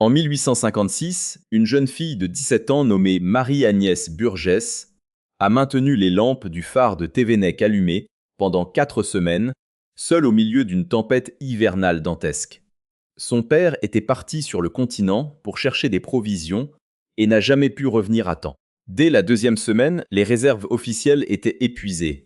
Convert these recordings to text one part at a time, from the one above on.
En 1856, une jeune fille de 17 ans nommée Marie-Agnès Burgess a maintenu les lampes du phare de Thévenec allumées pendant 4 semaines, seule au milieu d'une tempête hivernale dantesque. Son père était parti sur le continent pour chercher des provisions et n'a jamais pu revenir à temps. Dès la 2e semaine, les réserves officielles étaient épuisées.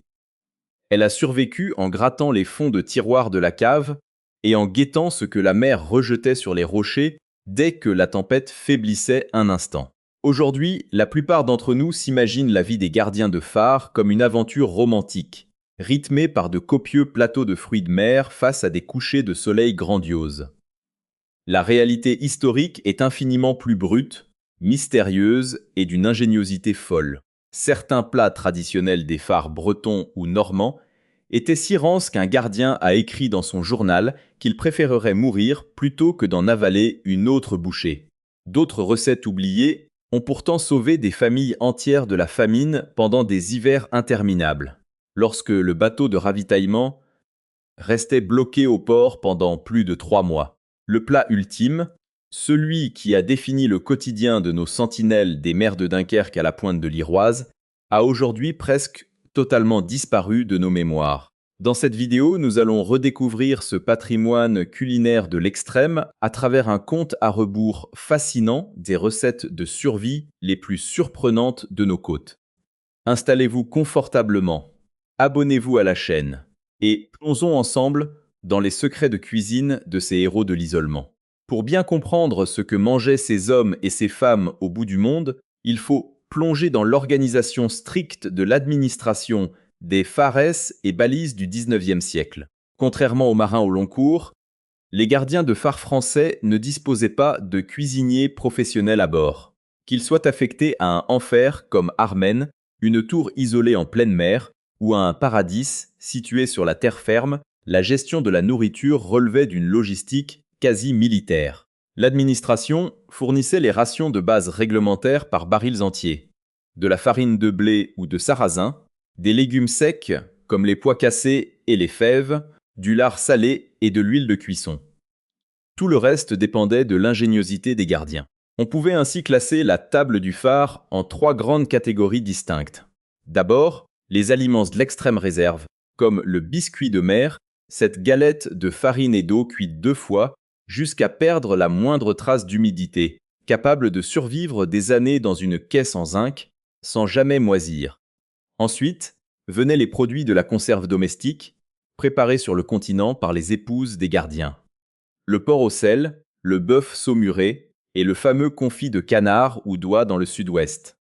Elle a survécu en grattant les fonds de tiroirs de la cave et en guettant ce que la mer rejetait sur les rochers dès que la tempête faiblissait un instant. Aujourd'hui, la plupart d'entre nous s'imaginent la vie des gardiens de phare comme une aventure romantique, rythmée par de copieux plateaux de fruits de mer face à des couchers de soleil grandioses. La réalité historique est infiniment plus brute, mystérieuse et d'une ingéniosité folle. Certains plats traditionnels des phares bretons ou normands étaient si rances qu'un gardien a écrit dans son journal qu'il préférerait mourir plutôt que d'en avaler une autre bouchée. D'autres recettes oubliées ont pourtant sauvé des familles entières de la famine pendant des hivers interminables, lorsque le bateau de ravitaillement restait bloqué au port pendant plus de 3 mois. Le plat ultime, celui qui a défini le quotidien de nos sentinelles des mers de Dunkerque à la pointe de l'Iroise, a aujourd'hui presque totalement disparu de nos mémoires. Dans cette vidéo, nous allons redécouvrir ce patrimoine culinaire de l'extrême à travers un compte à rebours fascinant des recettes de survie les plus surprenantes de nos côtes. Installez-vous confortablement, abonnez-vous à la chaîne et plongeons ensemble dans les secrets de cuisine de ces héros de l'isolement. Pour bien comprendre ce que mangeaient ces hommes et ces femmes au bout du monde, il faut plonger dans l'organisation stricte de l'administration des phares et balises du 19e siècle. Contrairement aux marins au long cours, les gardiens de phares français ne disposaient pas de cuisiniers professionnels à bord. Qu'ils soient affectés à un enfer comme Armen, une tour isolée en pleine mer, ou à un paradis situé sur la terre ferme, la gestion de la nourriture relevait d'une logistique quasi militaire. L'administration fournissait les rations de base réglementaires par barils entiers, de la farine de blé ou de sarrasin, des légumes secs comme les pois cassés et les fèves, du lard salé et de l'huile de cuisson. Tout le reste dépendait de l'ingéniosité des gardiens. On pouvait ainsi classer la table du phare en 3 grandes catégories distinctes. D'abord, les aliments de l'extrême réserve, comme le biscuit de mer, cette galette de farine et d'eau cuite 2 fois jusqu'à perdre la moindre trace d'humidité, capable de survivre des années dans une caisse en zinc sans jamais moisir. Ensuite, venaient les produits de la conserve domestique, préparés sur le continent par les épouses des gardiens. Le porc au sel, le bœuf saumuré et le fameux confit de canard ou d'oie dans le sud-ouest.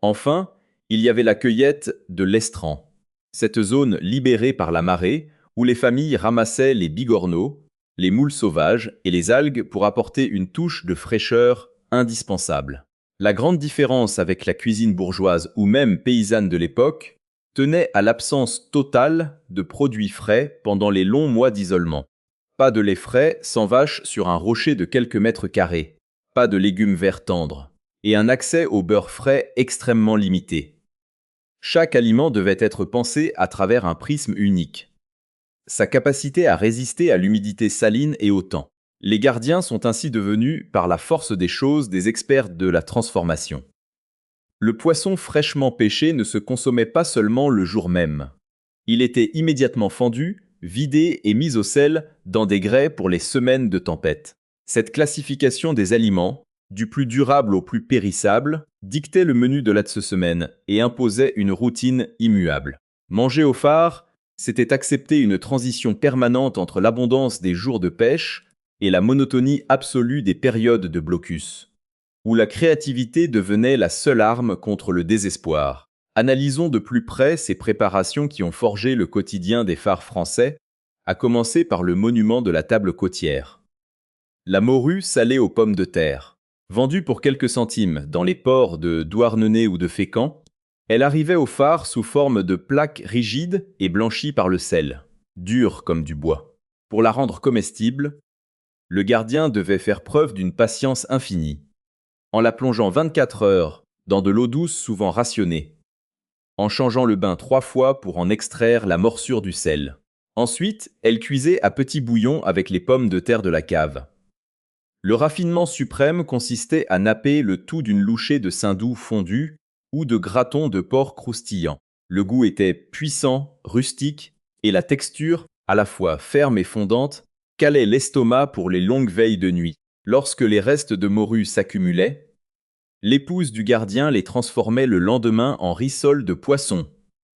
Enfin, il y avait la cueillette de l'estran, cette zone libérée par la marée où les familles ramassaient les bigorneaux, les moules sauvages et les algues pour apporter une touche de fraîcheur indispensable. La grande différence avec la cuisine bourgeoise ou même paysanne de l'époque tenait à l'absence totale de produits frais pendant les longs mois d'isolement. Pas de lait frais sans vache sur un rocher de quelques mètres carrés, pas de légumes verts tendres, et un accès au beurre frais extrêmement limité. Chaque aliment devait être pensé à travers un prisme unique. Sa capacité à résister à l'humidité saline et au temps. Les gardiens sont ainsi devenus, par la force des choses, des experts de la transformation. Le poisson fraîchement pêché ne se consommait pas seulement le jour même. Il était immédiatement fendu, vidé et mis au sel dans des grès pour les semaines de tempête. Cette classification des aliments, du plus durable au plus périssable, dictait le menu de la semaine et imposait une routine immuable. Manger au phare, c'était accepter une transition permanente entre l'abondance des jours de pêche et la monotonie absolue des périodes de blocus, où la créativité devenait la seule arme contre le désespoir. Analysons de plus près ces préparations qui ont forgé le quotidien des phares français, à commencer par le monument de la table côtière. La morue salée aux pommes de terre. Vendue pour quelques centimes dans les ports de Douarnenez ou de Fécamp, elle arrivait au phare sous forme de plaques rigides et blanchies par le sel, dures comme du bois. Pour la rendre comestible, le gardien devait faire preuve d'une patience infinie, en la plongeant 24 heures dans de l'eau douce souvent rationnée, en changeant le bain 3 fois pour en extraire la morsure du sel. Ensuite, elle cuisait à petit bouillon avec les pommes de terre de la cave. Le raffinement suprême consistait à napper le tout d'une louchée de saindoux fondu ou de gratons de porc croustillant. Le goût était puissant, rustique, et la texture, à la fois ferme et fondante, calait l'estomac pour les longues veilles de nuit. Lorsque les restes de morue s'accumulaient, l'épouse du gardien les transformait le lendemain en rissoles de poisson,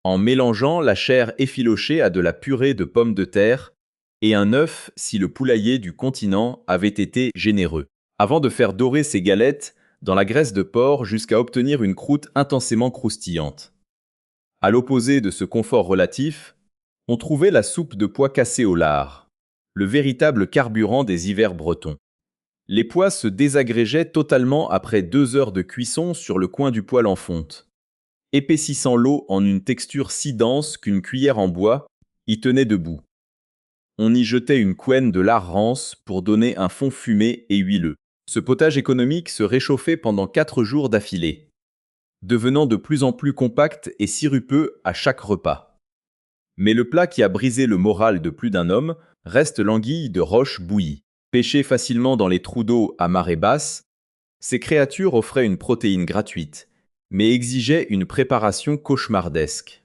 en mélangeant la chair effilochée à de la purée de pommes de terre et un œuf si le poulailler du continent avait été généreux, avant de faire dorer ces galettes dans la graisse de porc jusqu'à obtenir une croûte intensément croustillante. À l'opposé de ce confort relatif, on trouvait la soupe de pois cassés au lard, le véritable carburant des hivers bretons. Les pois se désagrégeaient totalement après 2 heures de cuisson sur le coin du poêle en fonte, épaississant l'eau en une texture si dense qu'une cuillère en bois y tenait debout. On y jetait une couenne de lard rance pour donner un fond fumé et huileux. Ce potage économique se réchauffait pendant 4 jours d'affilée, devenant de plus en plus compact et sirupeux à chaque repas. Mais le plat qui a brisé le moral de plus d'un homme reste l'anguille de roche bouillie. Pêchées facilement dans les trous d'eau à marée basse, ces créatures offraient une protéine gratuite, mais exigeaient une préparation cauchemardesque.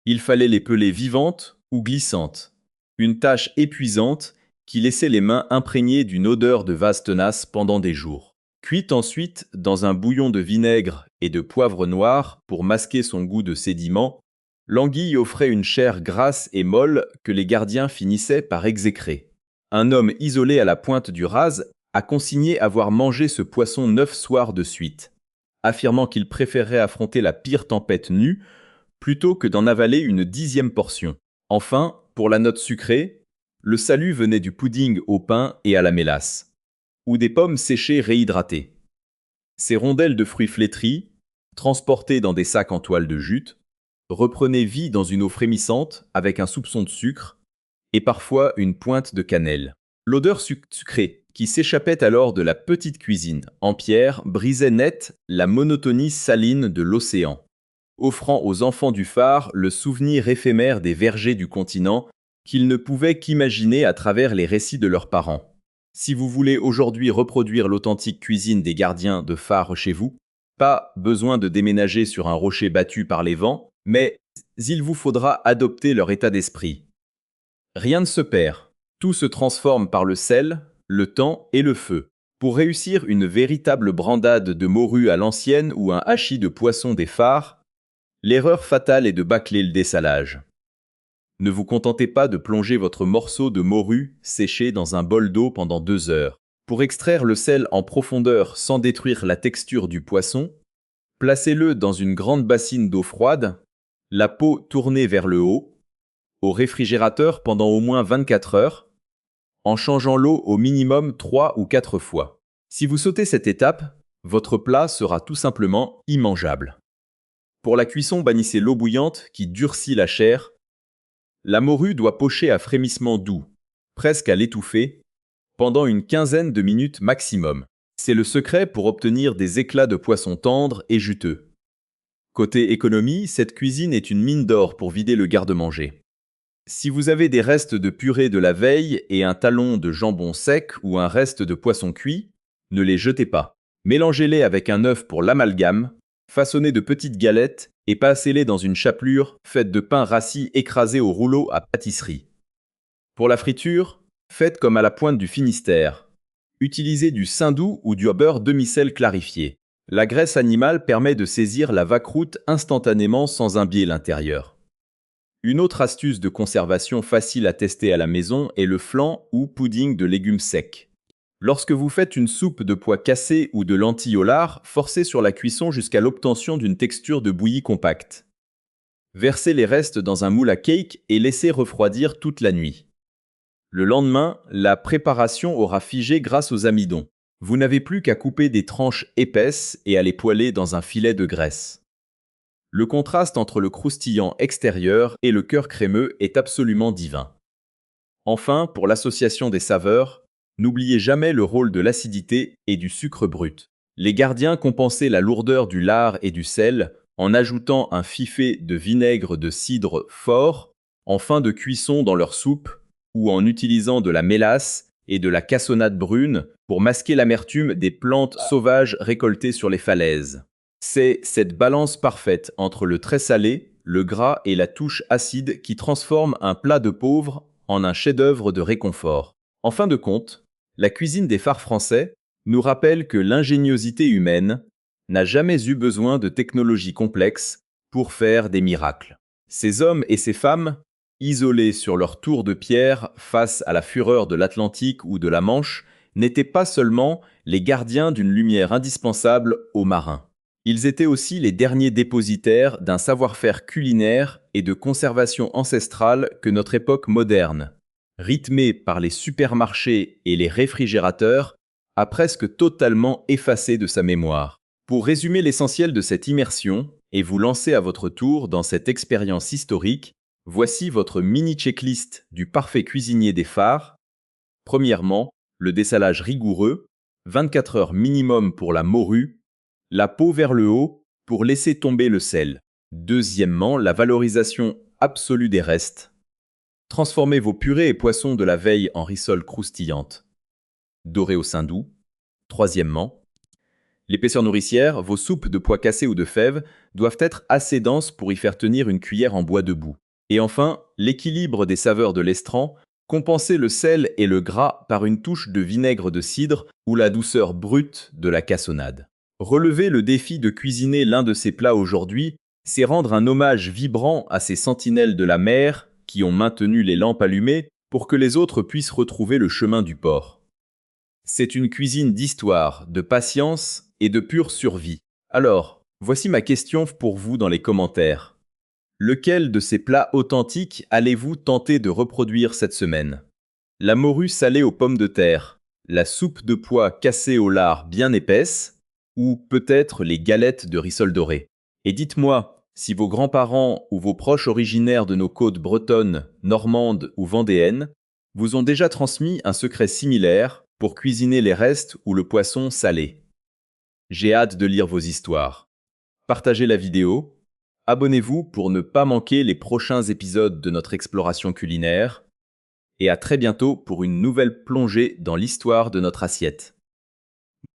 Il fallait les peler vivantes ou glissantes, une tâche épuisante qui laissait les mains imprégnées d'une odeur de vase tenace pendant des jours. Cuite ensuite dans un bouillon de vinaigre et de poivre noir pour masquer son goût de sédiment, l'anguille offrait une chair grasse et molle que les gardiens finissaient par exécrer. Un homme isolé à la pointe du Raz a consigné avoir mangé ce poisson 9 soirs de suite, affirmant qu'il préférerait affronter la pire tempête nue plutôt que d'en avaler une 10e portion. Enfin, pour la note sucrée, le salut venait du pudding au pain et à la mélasse, ou des pommes séchées réhydratées. Ces rondelles de fruits flétris, transportées dans des sacs en toile de jute, reprenaient vie dans une eau frémissante avec un soupçon de sucre et parfois une pointe de cannelle. L'odeur sucrée qui s'échappait alors de la petite cuisine en pierre brisait net la monotonie saline de l'océan, offrant aux enfants du phare le souvenir éphémère des vergers du continent qu'ils ne pouvaient qu'imaginer à travers les récits de leurs parents. Si vous voulez aujourd'hui reproduire l'authentique cuisine des gardiens de phare chez vous, pas besoin de déménager sur un rocher battu par les vents, mais il vous faudra adopter leur état d'esprit. Rien ne se perd, tout se transforme par le sel, le temps et le feu. Pour réussir une véritable brandade de morue à l'ancienne ou un hachis de poisson des phares, l'erreur fatale est de bâcler le dessalage. Ne vous contentez pas de plonger votre morceau de morue séché dans un bol d'eau pendant 2 heures. Pour extraire le sel en profondeur sans détruire la texture du poisson, placez-le dans une grande bassine d'eau froide, la peau tournée vers le haut, au réfrigérateur pendant au moins 24 heures, en changeant l'eau au minimum 3 ou 4 fois. Si vous sautez cette étape, votre plat sera tout simplement immangeable. Pour la cuisson, bannissez l'eau bouillante qui durcit la chair. La morue doit pocher à frémissement doux, presque à l'étouffer, pendant une quinzaine de minutes maximum. C'est le secret pour obtenir des éclats de poisson tendres et juteux. Côté économie, cette cuisine est une mine d'or pour vider le garde-manger. Si vous avez des restes de purée de la veille et un talon de jambon sec ou un reste de poisson cuit, ne les jetez pas. Mélangez-les avec un œuf pour l'amalgame, façonnez de petites galettes et passez-les dans une chapelure faite de pain rassis écrasé au rouleau à pâtisserie. Pour la friture, faites comme à la pointe du Finistère. Utilisez du saindoux ou du beurre demi-sel clarifié. La graisse animale permet de saisir la vacroute instantanément sans imbier l'intérieur. Une autre astuce de conservation facile à tester à la maison est le flan ou pudding de légumes secs. Lorsque vous faites une soupe de pois cassés ou de lentilles au lard, forcez sur la cuisson jusqu'à l'obtention d'une texture de bouillie compacte. Versez les restes dans un moule à cake et laissez refroidir toute la nuit. Le lendemain, la préparation aura figé grâce aux amidons. Vous n'avez plus qu'à couper des tranches épaisses et à les poêler dans un filet de graisse. Le contraste entre le croustillant extérieur et le cœur crémeux est absolument divin. Enfin, pour l'association des saveurs, n'oubliez jamais le rôle de l'acidité et du sucre brut. Les gardiens compensaient la lourdeur du lard et du sel en ajoutant un fifet de vinaigre de cidre fort en fin de cuisson dans leur soupe ou en utilisant de la mélasse et de la cassonade brune pour masquer l'amertume des plantes sauvages récoltées sur les falaises. C'est cette balance parfaite entre le très salé, le gras et la touche acide qui transforme un plat de pauvre en un chef-d'œuvre de réconfort. En fin de compte, la cuisine des phares français nous rappelle que l'ingéniosité humaine n'a jamais eu besoin de technologies complexes pour faire des miracles. Ces hommes et ces femmes, isolés sur leur tour de pierre face à la fureur de l'Atlantique ou de la Manche, n'étaient pas seulement les gardiens d'une lumière indispensable aux marins. Ils étaient aussi les derniers dépositaires d'un savoir-faire culinaire et de conservation ancestrale que notre époque moderne, rythmée par les supermarchés et les réfrigérateurs, a presque totalement effacé de sa mémoire. Pour résumer l'essentiel de cette immersion et vous lancer à votre tour dans cette expérience historique, voici votre mini-checklist du parfait cuisinier des phares. Premièrement, le dessalage rigoureux, 24 heures minimum pour la morue, la peau vers le haut pour laisser tomber le sel. Deuxièmement, la valorisation absolue des restes. Transformez vos purées et poissons de la veille en rissoles croustillantes. Doré au saindoux. Troisièmement, l'épaisseur nourricière, vos soupes de pois cassés ou de fèves doivent être assez denses pour y faire tenir une cuillère en bois debout. Et enfin, l'équilibre des saveurs de l'estran, compensez le sel et le gras par une touche de vinaigre de cidre ou la douceur brute de la cassonade. Relever le défi de cuisiner l'un de ces plats aujourd'hui, c'est rendre un hommage vibrant à ces sentinelles de la mer qui ont maintenu les lampes allumées pour que les autres puissent retrouver le chemin du port. C'est une cuisine d'histoire, de patience et de pure survie. Alors, voici ma question pour vous dans les commentaires. Lequel de ces plats authentiques allez-vous tenter de reproduire cette semaine? La morue salée aux pommes de terre, la soupe de pois cassée au lard bien épaisse, ou peut-être les galettes de rissole dorée. Et dites-moi, si vos grands-parents ou vos proches originaires de nos côtes bretonnes, normandes ou vendéennes vous ont déjà transmis un secret similaire pour cuisiner les restes ou le poisson salé. J'ai hâte de lire vos histoires. Partagez la vidéo, abonnez-vous pour ne pas manquer les prochains épisodes de notre exploration culinaire, et à très bientôt pour une nouvelle plongée dans l'histoire de notre assiette.